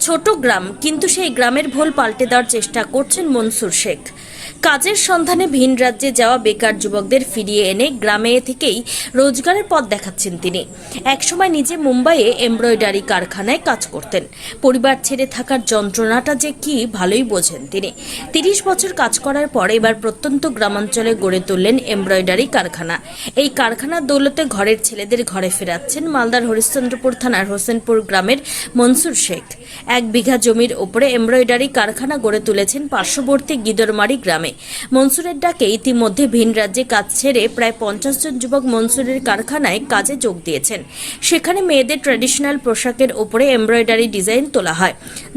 ছোট গ্রাম, কিন্তু সেই গ্রামের ভোল পাল্টে দেওয়ার চেষ্টা করছেন মনসুর শেখ। কাজের সন্ধানে ভিন রাজ্যে যাওয়া বেকার যুবকদের ফিরিয়ে এনে গ্রামে থেকেই রোজগারের পথ দেখাচ্ছেন তিনি। একসময় নিজে মুম্বাইয়ে এমব্রয়ডারি কারখানায় কাজ করতেন। পরিবার ছেড়ে থাকার যন্ত্রণাটা যে কি ভালোই বোঝেন তিনি। ৩০ বছর কাজ করার পর এবার প্রত্যন্ত গ্রামাঞ্চলে গড়ে তুললেন এমব্রয়ডারি কারখানা। এই কারখানার দৌলতে ঘরের ছেলেদের ঘরে ফেরাচ্ছেন মালদার হরিশ্চন্দ্রপুর থানার হোসেনপুর গ্রামের মনসুর শেখ। 1 বিঘা জমির ওপরে এমব্রয়ডারি কারখানা গড়ে তুলেছেন পার্শ্ববর্তী গিদরমারি গ্রামে। মনসুরের ডাকে ইতিমধ্যে ভিন রাজ্যে কাজ ছেড়ে প্রায় 50 জন যুবক মনসুরের কারখানায় কাজে যোগ দিয়েছেন। সেখানে মেয়েদের ট্র্যাডিশনাল পোশাকের ওপরে এমব্রয়ডারি ডিজাইন তোলা হয়।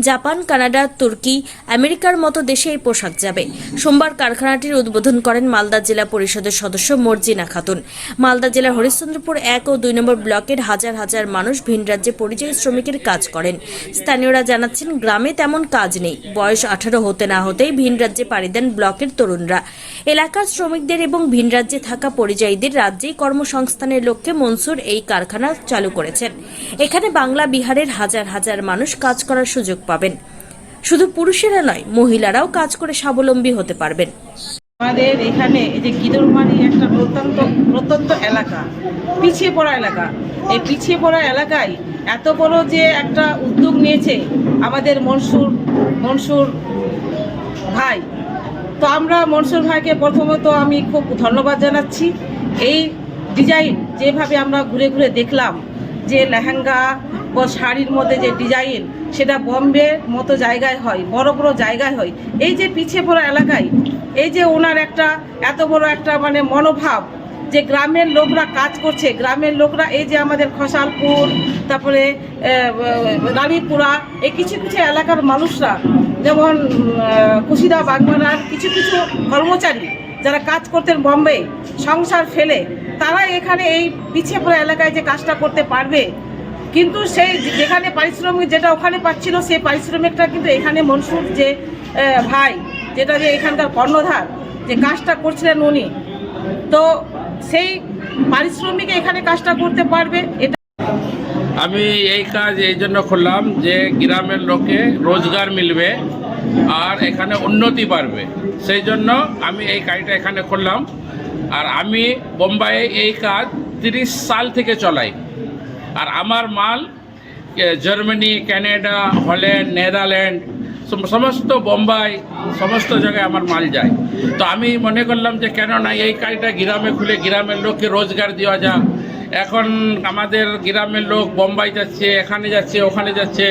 জাপান, কানাডা, তুর্কি, আমেরিকার মতো দেশে এই পোশাক যাবে। সোমবার কারখানাটির উদ্বোধন করেন মালদা জেলা পরিষদের সদস্য মর্জিনা খাতুন। মালদা জেলার হরিশ্চন্দ্রপুর 1 ও 2 নম্বর ব্লকের হাজার হাজার মানুষ ভিন রাজ্যে পরিযায়ী শ্রমিকের কাজ করেন। স্থানীয়রা জানাচ্ছেন, গ্রামে তেমন কাজ নেই। বয়স 18 হতে না হতেই ভিন রাজ্যে পাড়ি দেন ব্লকের তরুণরা। এলাকার শ্রমিকদের এবং ভিন রাজ্যে থাকা পরিযায়ীদের রাজ্যেই কর্মসংস্থানের লক্ষ্যে মনসুর এই কারখানা চালু করেছেন। এখানে বাংলা, বিহারের হাজার হাজার মানুষ কাজ করার সুযোগ পাবেন। শুধু পুরুষেরা নয়, মহিলারাও কাজ করে স্বাবলম্বী হতে পারবেন। আমাদের এখানে এই যে গিদরমারি একটা প্রত্যন্ত এলাকা, পিছিয়ে পড়া এলাকা। এই পিছিয়ে পড়া এলাকায় এত বড় যে একটা উদ্যোগ নিয়েছে আমাদের মনসুর ভাই, তো আমরা মনসুর ভাইকে প্রথমত আমি খুব ধন্যবাদ জানাচ্ছি। এই ডিজাইন যেভাবে আমরা ঘুরে ঘুরে দেখলাম, যে লেহেঙ্গা বা শাড়ির মধ্যে যে ডিজাইন, সেটা বম্বের মতো জায়গায় হয়, বড় বড় জায়গায় হয়। এই যে পিছিয়ে পড়া এলাকায় এই যে ওনার একটা এত বড় একটা মানে মনোভাব, যে গ্রামের লোকরা কাজ করছে, গ্রামের লোকরা এই যে আমাদের খসালপুর, তারপরে রানীপুরা, এই কিছু কিছু এলাকার মানুষরা, যেমন কুশিদা বাগমারার কিছু কিছু কর্মচারী যারা কাজ করতেন বম্বে, সংসার ফেলে তারা এখানে এই পিছিয়ে পড়া এলাকায় যে কাজটা করতে পারবে। কিন্তু সেই যেখানে পারিশ্রমিক যেটা ওখানে পাচ্ছিল, সেই পারিশ্রমিকটা কিন্তু এখানে মনসুর যে ভাই, যেটা যে এখানকার কর্ণধার যে কাজটা করছিলেন উনি, তো সেই পারিশ্রমিকে এখানে কাজটা করতে পারবে। এটা আমি এই কাজ এই জন্য করলাম যে গ্রামের লোকে রোজগার মিলবে আর এখানে উন্নতি বাড়বে, সেই জন্য আমি এই কাজটা এখানে করলাম। আর আমি বোম্বাইয়ে এই কাজ 30 সাল থেকে চলাই। আর আমার মাল জার্মানি, কানাডা, হল্যান্ড, নেদারল্যান্ড, সমস্ত বোম্বাই, সমস্ত জায়গায় আমার মাল যায়। তো আমি মনে করলাম যে কেন না এই কাজটা গ্রামে খুলে গ্রামের লোককে রোজগার দেওয়া যাক। এখন আমাদের গ্রামের লোক বোম্বাই যাচ্ছে, এখানে যাচ্ছে, ওখানে যাচ্ছে।